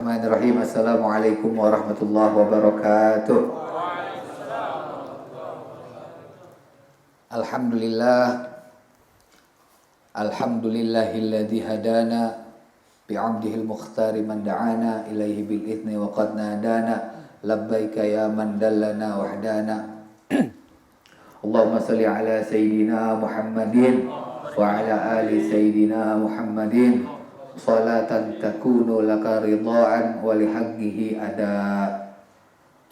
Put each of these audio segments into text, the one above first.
Bismillahirrahmanirrahim. Assalamualaikum warahmatullahi wabarakatuh. Alhamdulillah. Alhamdulillahilladzi hadana bi'abdihil mukhtari man da'ana ilaihi bil idzni wa qad nadana labbaika ya man dallana wahdana. Allahumma salli ala sayyidina Muhammadin wa ala ali sayyidina Muhammadin salatan takunu laka ridhaan wa lihaqqihi ada.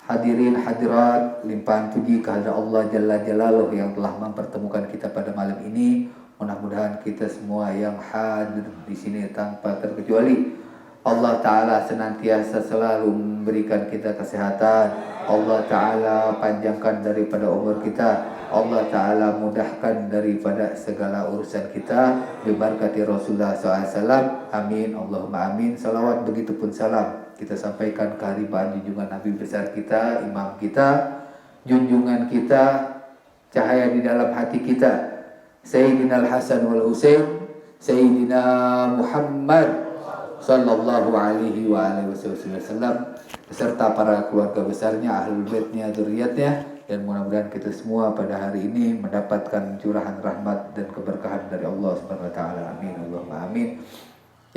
Hadirin hadirat, limpahan puji kehadirat Allah Jalla Jalaluhu yang telah mempertemukan kita pada malam ini. Mudah-mudahan kita semua yang hadir di sini tanpa terkecuali Allah Ta'ala senantiasa selalu memberikan kita kesehatan. Allah Ta'ala panjangkan daripada umur kita. Allah Ta'ala mudahkan daripada segala urusan kita. Bibarkati Rasulullah SAW. Amin. Allahumma amin. Salawat begitupun salam kita sampaikan keharibaan junjungan Nabi besar kita, imam kita, junjungan kita, cahaya di dalam hati kita, Sayyidina Al-Hasan wal Husain, Sayyidina Muhammad sallallahu alaihi wa alihi wasallam, beserta para keluarga besarnya, ahlul baitnya, dzurriyyatnya, dan mudah-mudahan kita semua pada hari ini mendapatkan curahan rahmat dan keberkahan dari Allah Subhanahu wa taala. Amin. Allahumma amin.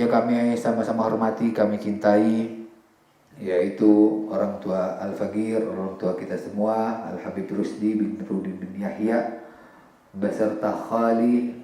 Ya, kami sama-sama hormati, kami cintai, yaitu orang tua Al-Faqir, orang tua kita semua, Al-Habib Rusdi bin Rudin bin Yahya, beserta Khali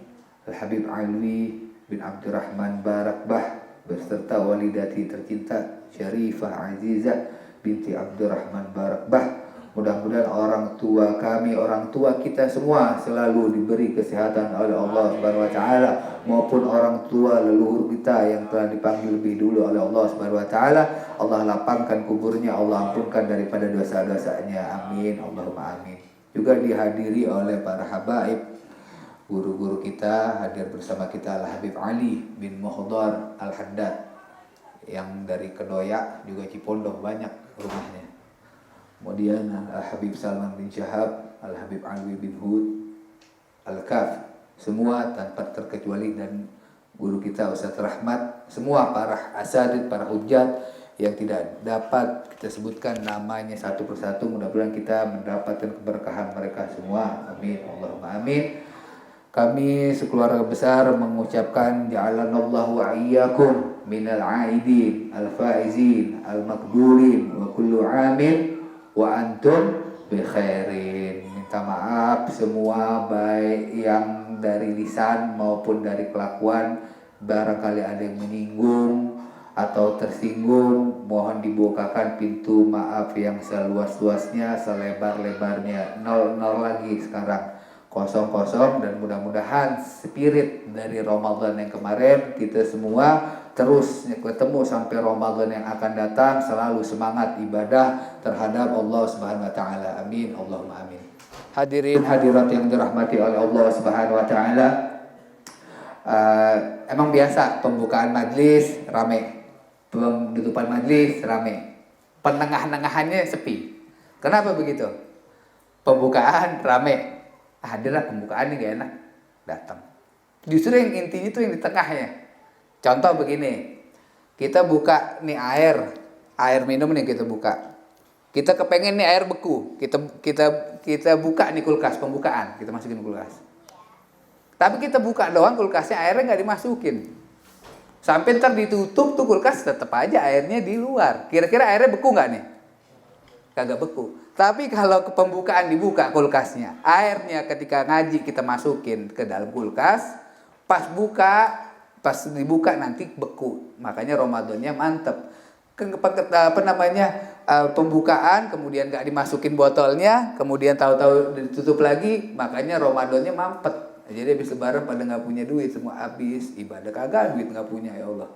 Al-Habib Alwi bin Abdurrahman Barakbah, beserta walidati tercinta Syarifah Azizah binti Abdurrahman Barakbah. Mudah-mudahan orang tua kami, orang tua kita semua selalu diberi kesehatan oleh Allah Subhanahu wa taala, maupun orang tua leluhur kita yang telah dipanggil lebih dulu oleh Allah Subhanahu wa taala. Allah lapangkan kuburnya, Allah ampunkan daripada dosa-dosanya. Amin. Allahumma amin. Juga dihadiri oleh para habaib, guru-guru kita, hadir bersama kita Al-Habib Ali bin Muhdar Al-Haddad yang dari Kedoya, juga Cipondoh banyak rumahnya. Kemudian Al-Habib Salman bin Syahab, Al-Habib Alwi bin Hud, Al-Kaf, semua tanpa terkecuali, dan guru kita Ustaz Rahmat, semua para asatidz, para hujjat yang tidak dapat kita sebutkan namanya satu persatu, mudah-mudahan kita mendapatkan keberkahan mereka semua. Amin. Allahumma amin. Kami sekeluarga besar mengucapkan ja'alanallahu wa iyyakum minal aidin al-faizin al-maqbulin wa kullu amin wa antum bi khairin. Minta maaf semua, baik yang dari lisan maupun dari kelakuan, barangkali ada yang menyinggung atau tersinggung, mohon dibukakan pintu maaf yang seluas-luasnya, selebar-lebarnya. 0 lagi sekarang, kosong, dan mudah-mudahan spirit dari Ramadan yang kemarin kita semua terus ketemu sampai Ramadan yang akan datang, selalu semangat ibadah terhadap Allah Subhanahu wa taala. Amin. Allahumma amin. Hadirin hadirat yang dirahmati oleh Allah Subhanahu wa taala, emang biasa pembukaan majlis rame, penutupan majlis rame, penengah-nengahannya sepi. Kenapa begitu? Pembukaan rame, hadirlah pembukaan ini gak enak, datang. Justru yang intinya itu yang di tengahnya. Contoh begini, kita buka nih air minum nih kita buka. Kita kepengen nih air beku, kita buka nih kulkas, pembukaan, kita masukin kulkas. Tapi kita buka doang kulkasnya, airnya nggak dimasukin. Sampai ntar ditutup tuh kulkas, tetap aja airnya di luar. Kira-kira airnya beku nggak nih? Kagak beku. Tapi kalau ke pembukaan dibuka kulkasnya, airnya ketika ngaji kita masukin ke dalam kulkas, pas dibuka nanti beku. Makanya Ramadannya mantep. Pembukaan kemudian gak dimasukin botolnya, kemudian tahu-tahu ditutup lagi, makanya Ramadannya mampet. Jadi habis lebaran pada gak punya duit, semua habis, ibadah kagak, duit gak punya, ya Allah.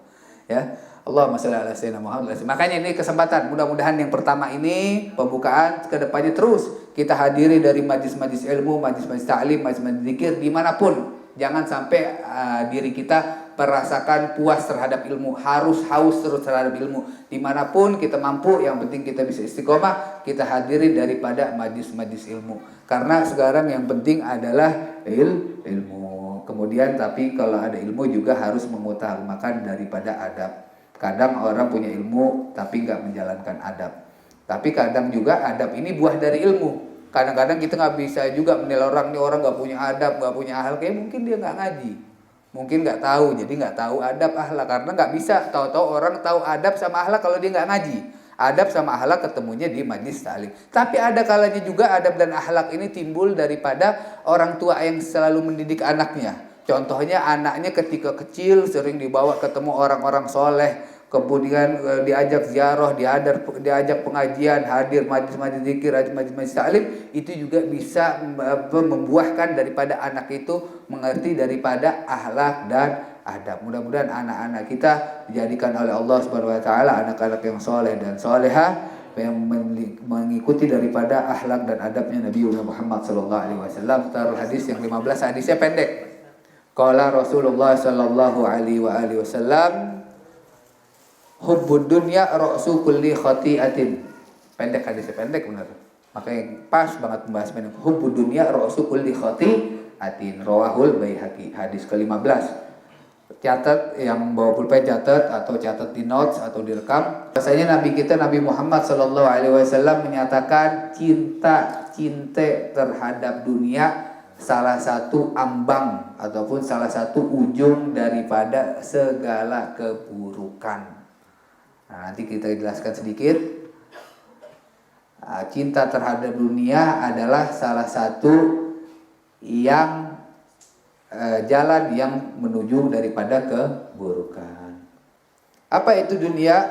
Ya, Allahumma shalli ala sayyidina Muhammad. Makanya ini kesempatan, mudah-mudahan yang pertama ini pembukaan, kedepannya terus kita hadiri dari majlis-majlis ilmu, majlis-majlis ta'lim, majlis-majlis zikir dimanapun. Jangan sampai diri kita merasakan puas terhadap ilmu, harus haus terus terhadap ilmu. Dimanapun kita mampu, yang penting kita bisa istiqomah, kita hadiri daripada majlis-majlis ilmu. Karena sekarang yang penting adalah ilmu. Kemudian tapi kalau ada ilmu juga harus mengutamakan daripada adab. Kadang orang punya ilmu tapi nggak menjalankan adab. Tapi kadang juga adab ini buah dari ilmu. Kadang-kadang kita nggak bisa juga menilai orang, ini orang nggak punya adab, nggak punya akhlak. Kayak mungkin dia nggak ngaji, mungkin nggak tahu, jadi nggak tahu adab akhlak. Karena nggak bisa tahu-tahu orang tahu adab sama akhlak kalau dia nggak ngaji. Adab sama akhlak ketemunya di majlis taklim. Tapi ada kalanya juga adab dan akhlak ini timbul daripada orang tua yang selalu mendidik anaknya. Contohnya anaknya ketika kecil sering dibawa ketemu orang-orang soleh, kemudian diajak ziarah, diajak pengajian, hadir majlis-majlis zikir, majlis-majlis taklim, itu juga bisa membuahkan daripada anak itu mengerti daripada akhlak dan adab. Mudah-mudahan anak-anak kita dijadikan oleh Allah Subhanahu wa taala anak-anak yang soleh dan soleha, yang mengikuti daripada akhlak dan adabnya Nabi Muhammad sallallahu alaihi wasallam. Taruh hadis yang 15, hadisnya pendek. Qala Rasulullah sallallahu alaihi wasallam, hubbud dunya ra'su kulli khati'atin. Pendek, hadisnya pendek benar. Makanya pas banget membahas pendek. Hubbud dunya ra'su kulli khati'atin. Rawahul Baihaqi. Hadis ke-15. Catat, yang bawa pulpen catat atau catat di notes atau direkam. Biasanya Nabi kita Nabi Muhammad sallallahu alaihi wasallam menyatakan cinta terhadap dunia salah satu ambang ataupun salah satu ujung daripada segala keburukan. Nah, nanti kita jelaskan sedikit. Cinta terhadap dunia adalah salah satu yang jalan yang menuju daripada keburukan. Apa itu dunia?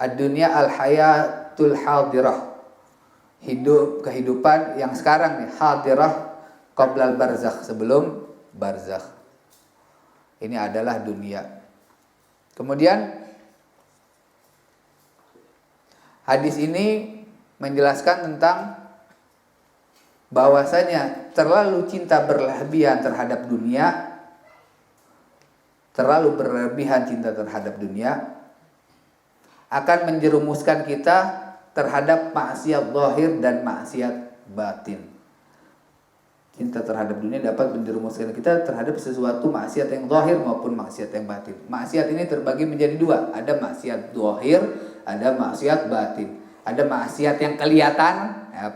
Ad-dunya al-hayatul hadirah. Kehidupan yang sekarang nih, hadirah qoblal barzakh, sebelum barzakh. Ini adalah dunia. Kemudian hadis ini menjelaskan tentang bahwasanya terlalu cinta berlebihan terhadap dunia, terlalu berlebihan cinta terhadap dunia akan menjerumuskan kita terhadap maksiat zahir dan maksiat batin. Cinta terhadap dunia dapat menjerumuskan kita terhadap sesuatu maksiat yang zahir maupun maksiat yang batin. Maksiat ini terbagi menjadi dua. Ada maksiat zahir, ada maksiat batin. Ada maksiat yang kelihatan,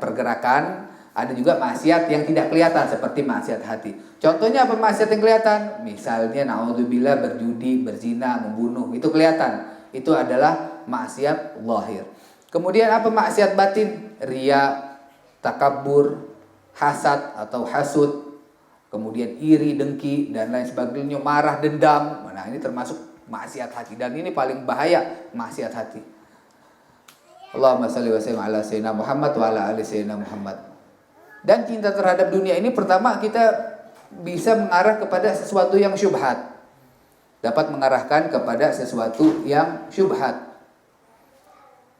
pergerakan. Ada juga maksiat yang tidak kelihatan, seperti maksiat hati. Contohnya apa maksiat yang kelihatan? Misalnya naudzubillah berjudi, berzina, membunuh. Itu kelihatan. Itu adalah maksiat zahir. Kemudian apa maksiat batin? Riya, takabur, hasad atau hasud, kemudian iri, dengki, dan lain sebagainya, marah, dendam. Nah, ini termasuk maksiat hati, dan ini paling bahaya, maksiat hati. Allahumma shalli wa sallim ala sayyidina Muhammad wa ala ali sayyidina Muhammad. Dan cinta terhadap dunia ini pertama kita bisa mengarah kepada sesuatu yang syubhat. Dapat mengarahkan kepada sesuatu yang syubhat.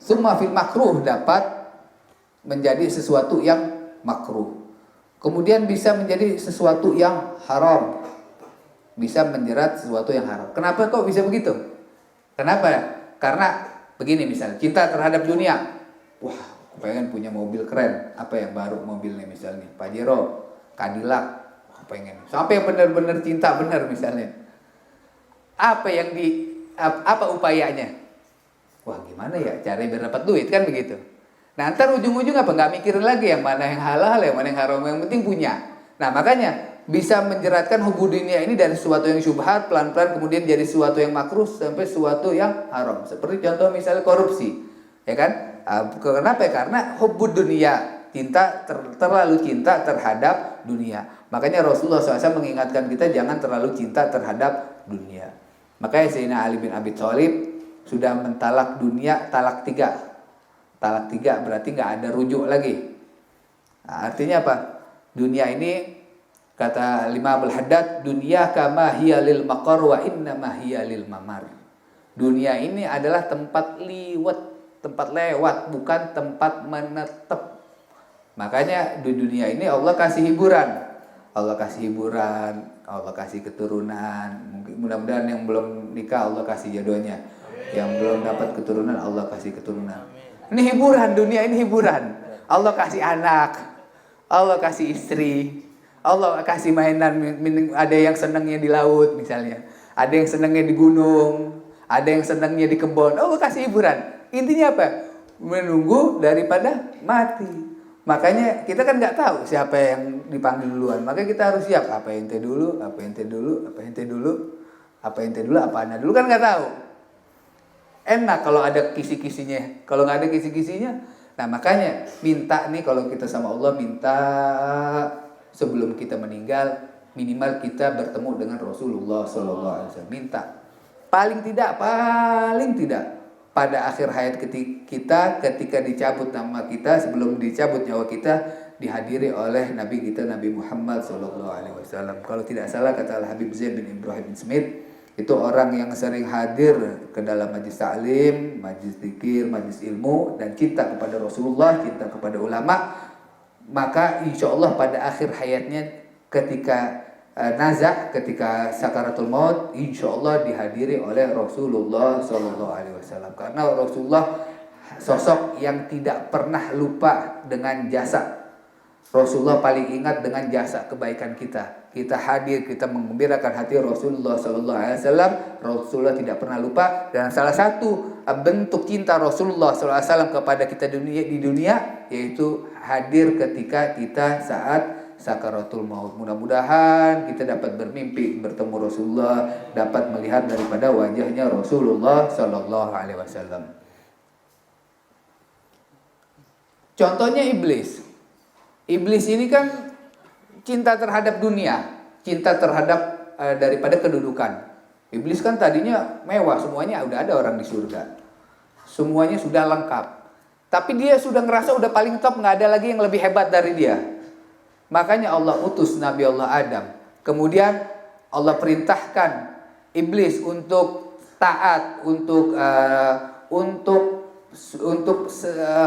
Summa fil makruh, dapat menjadi sesuatu yang makruh. Kemudian bisa menjadi sesuatu yang haram. Bisa menjerat sesuatu yang haram. Kenapa kok bisa begitu? Kenapa? Karena begini, misalnya cinta terhadap dunia. Wah, aku pengen punya mobil keren. Apa yang baru mobilnya misalnya? Pajero, Cadillac. Aku pengen. Sampai benar-benar cinta benar misalnya. Apa upayanya? Wah, gimana ya caranya biar dapat duit, kan begitu. Nah, ntar ujung-ujung apa? Nggak mikirin lagi yang mana yang halal, yang mana yang haram, yang penting punya. Nah, makanya bisa menjeratkan hubungan dunia ini dari sesuatu yang syubhat, pelan-pelan kemudian jadi sesuatu yang makruh sampai sesuatu yang haram. Seperti contoh misalnya korupsi, ya kan? Kenapa? Karena hubungan dunia, terlalu cinta terhadap dunia. Makanya Rasulullah SAW mengingatkan kita jangan terlalu cinta terhadap dunia. Makanya Sayyidina Ali bin Abi Thalib sudah mentalak dunia talak 3. Talak 3 berarti nggak ada rujuk lagi. Nah, artinya apa? Dunia ini, kata Imam Al-Haddad, dunia kama hiya lil maqar wa inna ma hiya lil mamar. Dunia ini adalah tempat lewat, bukan tempat menetap. Makanya di dunia ini Allah kasih hiburan. Allah kasih keturunan. Mudah-mudahan yang belum nikah Allah kasih jodohnya. Yang belum dapat keturunan Allah kasih keturunan. Ini hiburan, dunia ini hiburan. Allah kasih anak, Allah kasih istri, Allah kasih mainan. Ada yang senangnya di laut misalnya, ada yang senangnya di gunung, Ada yang senangnya di kebun, oh kasih hiburan. Intinya apa? Menunggu daripada mati. Makanya kita kan nggak tahu siapa yang dipanggil duluan. Makanya kita harus siap. Apa ente dulu, apa ente dulu, apa ente dulu, apa ente dulu, apa anda dulu, kan nggak tahu. Enak kalau ada kisi-kisinya. Kalau nggak ada kisi-kisinya, nah makanya minta nih, kalau kita sama Allah minta sebelum kita meninggal minimal kita bertemu dengan Rasulullah SAW. Minta paling tidak pada akhir hayat kita, ketika dicabut nama kita, sebelum dicabut nyawa kita, dihadiri oleh Nabi kita Nabi Muhammad SAW. Kalau tidak salah kata Al Habib Zain bin Ibrahim bin Smith, itu orang yang sering hadir ke dalam majlis ta'lim, majlis zikir, majlis ilmu, dan cinta kepada Rasulullah, cinta kepada ulama, maka insya Allah pada akhir hayatnya ketika nazak, ketika sakaratul maut, insya Allah dihadiri oleh Rasulullah SAW. Karena Rasulullah sosok yang tidak pernah lupa dengan jasa. Rasulullah paling ingat dengan jasa kebaikan kita. Kita hadir, kita mengembirakan hati Rasulullah SAW. Rasulullah tidak pernah lupa. Dan salah satu bentuk cinta Rasulullah SAW kepada kita di dunia, yaitu hadir ketika kita saat sakaratul maut. Mudah-mudahan kita dapat bermimpi bertemu Rasulullah, dapat melihat daripada wajahnya Rasulullah SAW. Contohnya iblis. Iblis ini kan cinta terhadap dunia, cinta terhadap daripada kedudukan. Iblis kan tadinya mewah, semuanya udah ada orang di surga, semuanya sudah lengkap. Tapi dia sudah ngerasa udah paling top, nggak ada lagi yang lebih hebat dari dia. Makanya Allah utus Nabi Allah Adam. Kemudian Allah perintahkan iblis untuk taat, untuk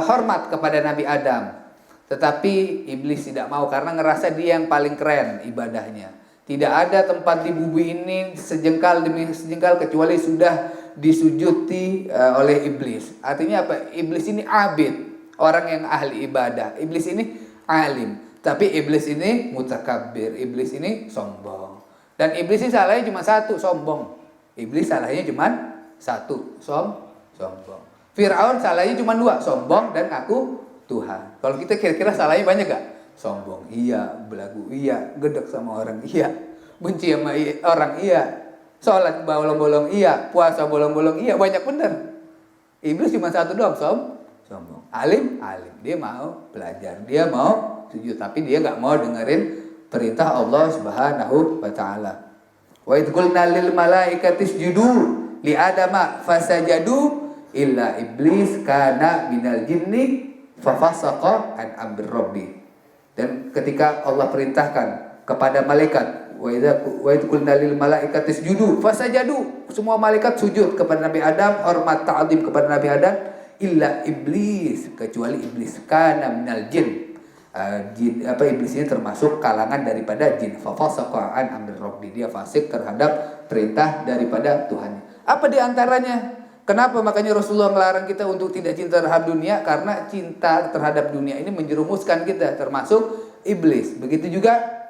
hormat kepada Nabi Adam. Tetapi iblis tidak mau karena ngerasa dia yang paling keren ibadahnya. Tidak ada tempat di bumi ini sejengkal demi sejengkal kecuali sudah disujuti oleh iblis. Artinya apa? Iblis ini abid, orang yang ahli ibadah. Iblis ini alim, tapi iblis ini mutakabbir. Iblis ini sombong. Dan iblis ini salahnya cuma satu, sombong. Iblis salahnya cuma satu, sombong. Fir'aun salahnya cuma dua, sombong dan ngaku Tuhan. Kalau kita kira-kira salahnya banyak gak? Sombong, iya. Belagu, iya. Gedek sama orang, iya. Benci sama orang, iya. Sholat bolong-bolong, iya. Puasa bolong-bolong, iya. Banyak bener. Iblis cuma satu doang, sombong. Alim. Dia mau belajar, dia mau sujud, tapi dia gak mau dengerin perintah Allah Subhanahu wa Ta'ala. Wa idh qulna lil malaikati isjudu li adama fasajadu illa iblis kana minal jinni fafasaqa an amri rabbi. Dan ketika Allah perintahkan kepada malaikat, wa idh qulna lil malaikati isjudu fasajadu, semua malaikat sujud kepada Nabi Adam, hormat ta'zim kepada Nabi Adam, illa iblis, kecuali iblis, kana minal jin. Iblis ini termasuk kalangan daripada jin. Fafasaqa an amri rabbi, dia fasik terhadap perintah daripada Tuhan. Apa di antaranya? Kenapa makanya Rasulullah melarang kita untuk tidak cinta terhadap dunia? Karena cinta terhadap dunia ini menjerumuskan kita, termasuk iblis. Begitu juga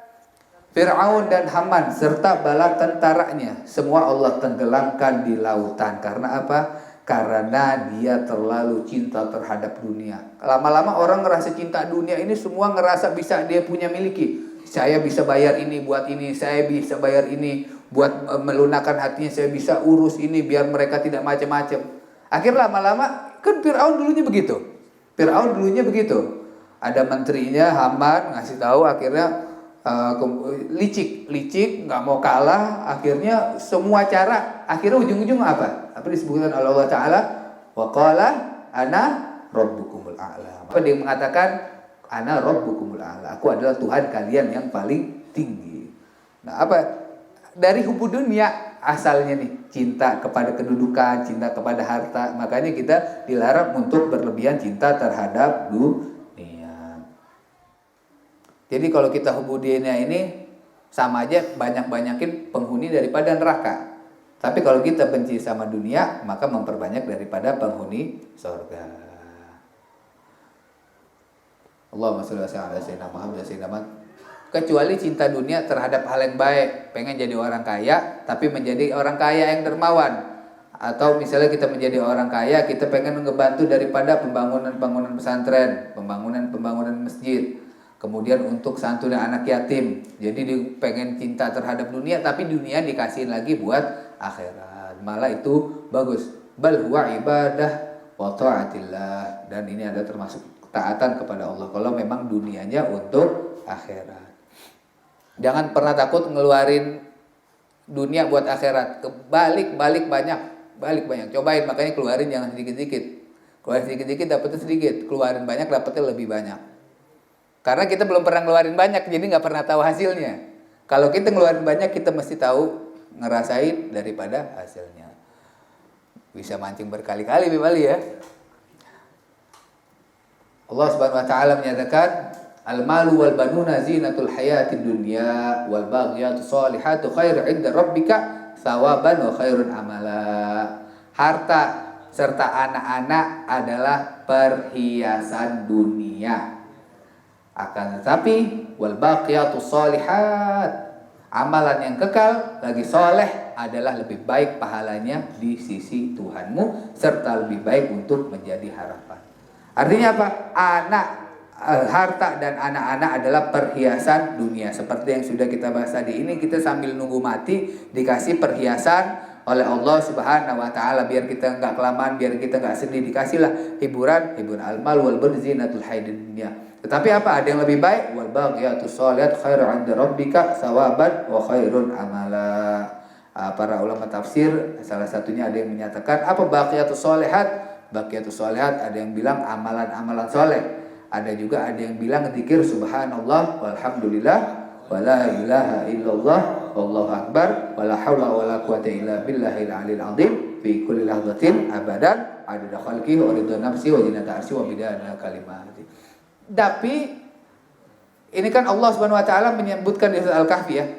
Fir'aun dan Haman serta bala tentaranya, semua Allah tenggelamkan di lautan. Karena apa? Karena dia terlalu cinta terhadap dunia. Lama-lama orang ngerasa cinta dunia ini semua ngerasa bisa dia punya miliki. Saya bisa bayar ini buat ini, saya bisa bayar ini buat melunakkan hatinya, saya bisa urus ini biar mereka tidak macam-macam. Akhirnya lama-lama kan Fir'aun dulunya begitu. Ada menterinya Haman ngasih tahu, akhirnya licik nggak mau kalah, akhirnya semua cara, akhirnya ujung-ujung apa disebutkan oleh Allah Ta'ala, wa qala ana rabbukumul a'la. Apa dia mengatakan ana rabbukumul a'la, aku adalah Tuhan kalian yang paling tinggi. Nah, apa dari hubu dunia asalnya nih, cinta kepada kedudukan, cinta kepada harta. Makanya kita dilarang untuk berlebihan cinta terhadap dunia. Jadi kalau kita hubu dunia ini sama aja banyak-banyakin penghuni daripada neraka. Tapi kalau kita benci sama dunia, maka memperbanyak daripada penghuni surga. Allahumma sholli ala sayyidina Muhammad. Kecuali cinta dunia terhadap hal yang baik, pengen jadi orang kaya, tapi menjadi orang kaya yang dermawan. Atau misalnya kita menjadi orang kaya, kita pengen ngebantu daripada pembangunan pesantren, pembangunan masjid, kemudian untuk santunan anak yatim. Jadi dia pengen cinta terhadap dunia, tapi dunia dikasihin lagi buat akhirat. Malah itu bagus. Bal huwa ibadah wa ta'atillah. Dan ini ada termasuk ketaatan kepada Allah kalau memang dunianya untuk akhirat. Jangan pernah takut ngeluarin dunia buat akhirat. Balik banyak. Cobain, makanya keluarin jangan sedikit-sedikit. Keluarin sedikit-sedikit dapetnya sedikit, keluarin banyak dapetnya lebih banyak. Karena kita belum pernah ngeluarin banyak, jadi nggak pernah tahu hasilnya. Kalau kita ngeluarin banyak, kita mesti tahu ngerasain daripada hasilnya. Bisa mancing berkali-kali Bali ya. Allah Subhanahu wa taala menyatakan al-malu wal banuna zinatul hayatid dunya wal baghiyatu shalihatu khairu 'inda rabbika thawaban wa khairun amala. Harta serta anak-anak adalah perhiasan dunia. Akan tetapi wal baqiyatu shalihat, amalan yang kekal lagi soleh adalah lebih baik pahalanya di sisi Tuhanmu serta lebih baik untuk menjadi harapan. Artinya apa? Harta dan anak-anak adalah perhiasan dunia. Seperti yang sudah kita bahas tadi, ini kita sambil nunggu mati dikasih perhiasan oleh Allah Subhanahu wa taala biar kita enggak kelamaan, biar kita enggak sedih, dikasihlah hiburan al-mal wal zinatul hayatid dunya. Tetapi apa? Ada yang lebih baik, wal baqiyatus shalihat khairu 'inda rabbika thawaban wa khairun amala. Para ulama tafsir salah satunya ada yang menyatakan apa baqiyatus shalihat? Baqiyatus shalihat ada yang bilang amalan-amalan soleh. Ada juga ada yang bilang zikir subhanallah walhamdulillah wala ilaha illallah wallahu akbar wala haula wala quwata illa billahil aliyil azim fi kulli lahzatin abadan adada khalqihi wa ridha nafsi wa zinata arsy wa bidana kalimati. Tapi ini kan Allah Subhanahu wa taala menyebutkan di surat Al-Kahfi ya,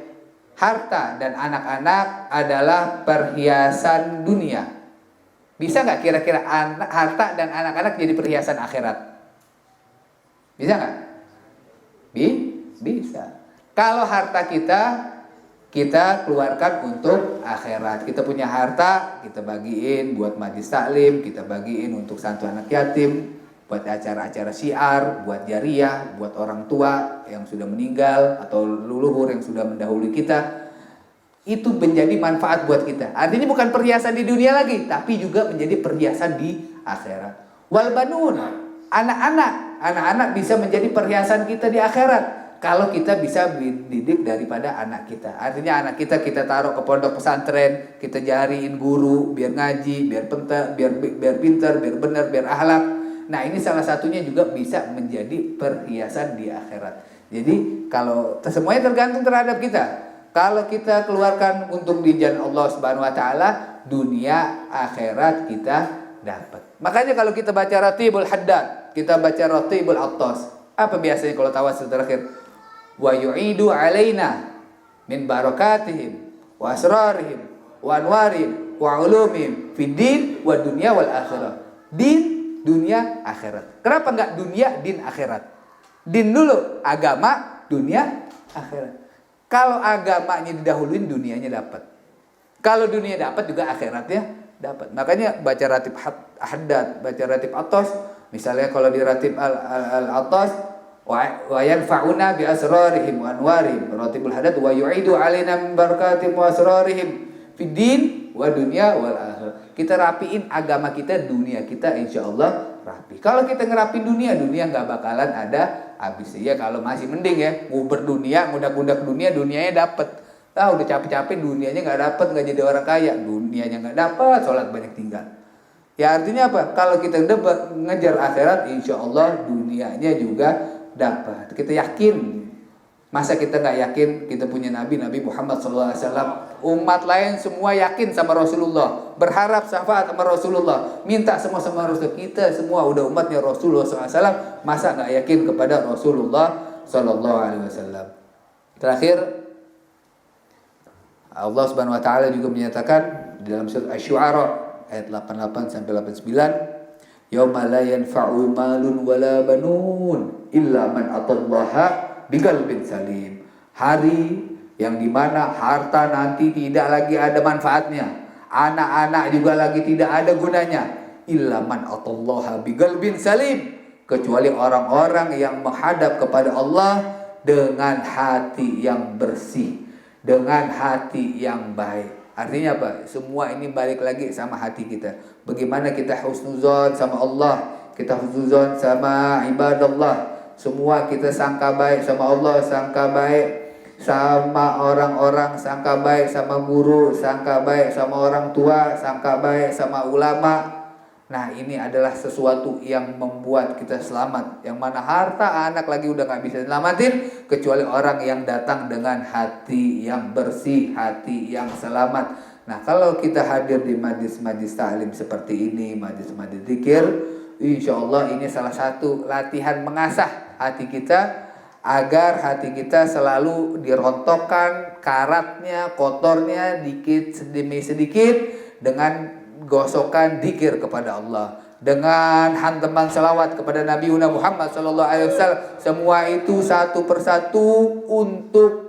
harta dan anak-anak adalah perhiasan dunia. Bisa nggak kira-kira harta dan anak-anak jadi perhiasan akhirat? Bisa nggak? Bisa. Kalau harta kita keluarkan untuk akhirat. Kita punya harta, kita bagiin buat majlis taklim, kita bagiin untuk santu anak yatim, buat acara-acara syiar, buat jariah, buat orang tua yang sudah meninggal atau leluhur yang sudah mendahului kita. Itu menjadi manfaat buat kita. Artinya bukan perhiasan di dunia lagi, tapi juga menjadi perhiasan di akhirat. Wal banun, anak-anak bisa menjadi perhiasan kita di akhirat kalau kita bisa didik daripada anak kita. Artinya anak kita taruh ke pondok pesantren, kita jariin guru biar ngaji, biar pintar, biar benar, biar akhlak. Nah, ini salah satunya juga bisa menjadi perhiasan di akhirat. Jadi kalau semuanya tergantung terhadap kita. Kalau kita keluarkan untuk di jalan Allah Subhanahu wa taala, dunia akhirat kita dapat. Makanya kalau kita baca Ratibul Haddad, kita baca Ratibul Attas, apa biasanya kalau tawasul terakhir? Wa yu'idu alaina min barakatihim wa asrarihim wa anwarihim wa ulumihim fid din wa dunya wal akhirah. Din, dunia, akhirat. Kenapa enggak dunia, din, akhirat? Din dulu, agama, dunia, akhirat. Kalau agamanya didahuluin, dunianya dapat. Kalau dunia dapat juga akhiratnya dapat. Makanya baca Ratib Haddad, baca Ratib Attas. Misalnya kalau di Ratib Al-Attas, wa yanfa'una bi asrarihim wa anwarihim. Ratibul Haddad wa yu'idu alaina min barakatihim wa asrarihim fid din wa dunya wal akhirah. Kita rapiin agama kita, dunia kita insyaallah rapi. Kalau kita ngerapin dunia nggak bakalan ada habisnya. Ya kalau masih mending ya, nguber dunia, ngudak-ngudak dunia, dunianya dapat. Udah capek-capek dunianya nggak dapat, nggak jadi orang kaya, dunianya nggak dapat, sholat banyak tinggal. Ya artinya apa? Kalau kita ngejar akhirat, insya Allah dunianya juga dapat. Kita yakin. Masa kita nggak yakin kita punya Nabi Muhammad SAW? Umat lain semua yakin sama Rasulullah, berharap syafaat sama Rasulullah, minta semua sama Rasul. Kita semua udah umatnya Rasulullah SAW, masa nggak yakin kepada Rasulullah SAW? Terakhir, Allah Subhanahu Wa Taala juga menyatakan di dalam surat Asy-Syu'ara ayat 88 sampai 89, yauma la yanfa'u malun wala banun illa man atallaha biqalbin salim. Hari yang dimana harta nanti tidak lagi ada manfaatnya, Anak-anak juga lagi tidak ada gunanya. Illa man atallaha biqalbin salim, kecuali orang-orang yang menghadap kepada Allah dengan hati yang bersih, dengan hati yang baik. Artinya apa? Semua ini balik lagi sama hati kita. Bagaimana kita husnuzon sama Allah, kita husnuzon sama ibadallah. Semua kita sangka baik sama Allah, sangka baik sama orang-orang, sangka baik sama guru, sangka baik sama orang tua, sangka baik sama ulama. Nah, ini adalah sesuatu yang membuat kita selamat. Yang mana harta anak lagi udah gak bisa selamatin, kecuali orang yang datang dengan hati yang bersih, hati yang selamat. Nah, kalau kita hadir di majlis-majlis ta'lim seperti ini, majlis-majlis zikir, insya Allah ini salah satu latihan mengasah hati kita, agar hati kita selalu dirontokkan karatnya, kotornya dikit demi sedikit dengan gosokan dzikir kepada Allah, dengan hantaman salawat kepada Nabi Muhammad SAW. Semua itu satu persatu untuk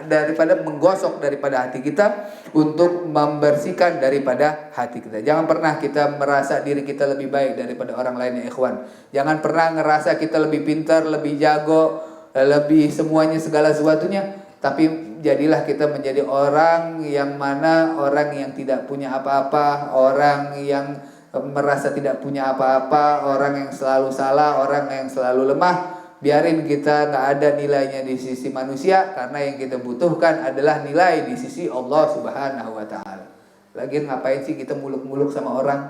daripada menggosok daripada hati kita, untuk membersihkan daripada hati kita. Jangan pernah kita merasa diri kita lebih baik daripada orang lain, ya ikhwan. Jangan pernah ngerasa kita lebih pintar, lebih jago, lebih semuanya segala sesuatunya. Tapi jadilah kita menjadi orang yang mana, orang yang tidak punya apa-apa, orang yang merasa tidak punya apa-apa, orang yang selalu salah, orang yang selalu lemah. Biarin kita gak ada nilainya di sisi manusia, karena yang kita butuhkan adalah nilai di sisi Allah Subhanahu wa ta'ala. Lagian ngapain sih kita muluk-muluk sama orang,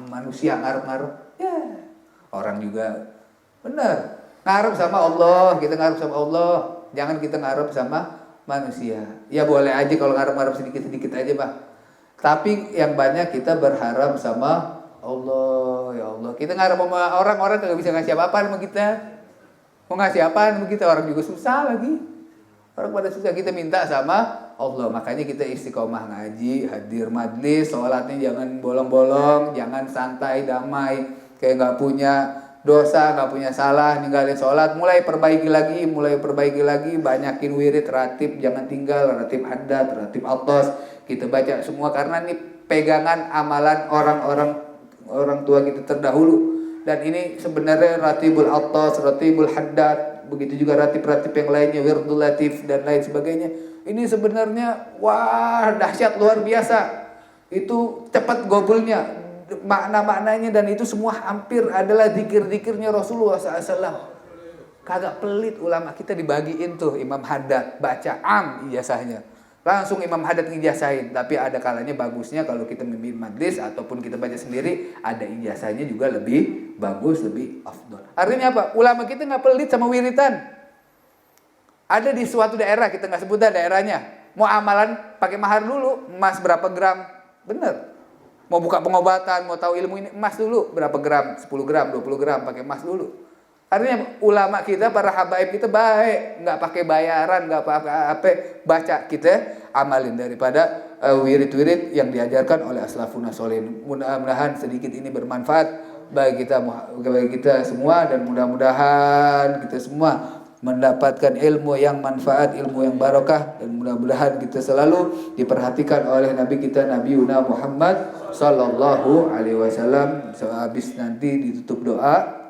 manusia ngarep-ngarep? Ya, orang juga benar ngarep sama Allah, kita ngarep sama Allah. Jangan kita ngarep sama manusia. Ya boleh aja kalau ngarep-ngarep sedikit-sedikit aja, Pak. Tapi yang banyak kita berharap sama Allah. Ya Allah, kita ngarep sama orang-orang gak bisa ngasih apa-apa sama kita. Mau ngasih apaan sama kita? Orang juga susah lagi. Orang pada susah, kita minta sama Allah. Makanya kita istiqomah ngaji, hadir majlis, sholatnya jangan bolong-bolong, jangan santai, damai, kayak gak punya dosa, gak punya salah, ninggalin sholat. Mulai perbaiki lagi, banyakin wirid, ratib, jangan tinggal, ratib haddad, ratib atos. Kita baca semua, karena ini pegangan amalan orang tua kita terdahulu. Dan ini sebenarnya ratibul atas, ratibul haddad, begitu juga ratib-ratib yang lainnya, wirdul latif dan lain sebagainya. Ini sebenarnya wah dahsyat luar biasa. Itu cepat gobulnya, makna-maknanya, dan itu semua hampir adalah zikir-zikirnya Rasulullah SAW. Kagak pelit ulama kita dibagiin tuh Imam Haddad, baca ijazahnya. Langsung Imam Haddad ngijasahin. Tapi ada kalanya bagusnya kalau kita memimpin majlis ataupun kita baca sendiri, ada ijazahnya juga lebih bagus, lebih afdol. Artinya apa? Ulama kita nggak pelit sama wiritan. Ada di suatu daerah, kita nggak sebut daerahnya, mau amalan pakai mahar dulu, emas berapa gram, bener. Mau buka pengobatan, mau tahu ilmu ini, emas dulu berapa gram, 10 gram, 20 gram, pakai emas dulu. Artinya ulama kita, para habaib kita baik, nggak pakai bayaran, nggak apa-apa, baca kita amalin daripada wirid-wirid yang diajarkan oleh aslafun sholin. Mudah-mudahan sedikit ini bermanfaat bagi kita semua, dan mudah-mudahan kita semua mendapatkan ilmu yang manfaat, ilmu yang barokah, dan mudah-mudahan kita selalu diperhatikan oleh Nabi kita, Nabi Muhammad sallallahu alaihi wasallam. Sehabis nanti ditutup doa,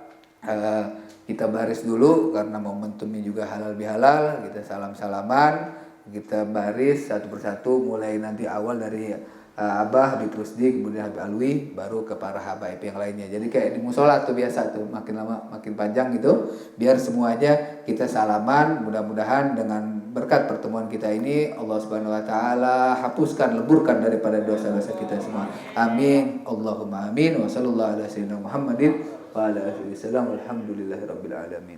kita baris dulu karena momentumnya juga halal bihalal. Kita salam-salaman, kita baris satu persatu, mulai nanti awal dari Abah Habib Rusdi, kemudian Habib Alwi, baru ke para habaib yang lainnya. Jadi kayak di musola tuh biasa tuh, makin lama makin panjang gitu, biar semuanya kita salaman. Mudah-mudahan dengan berkat pertemuan kita ini, Allah Subhanahu wa taala hapuskan, leburkan daripada dosa-dosa kita semua. Amin. Allahumma amin. Wa sallallahu ala sayyidina Muhammadin wa ala alihi wasallam. Alhamdulillahirabbil alamin.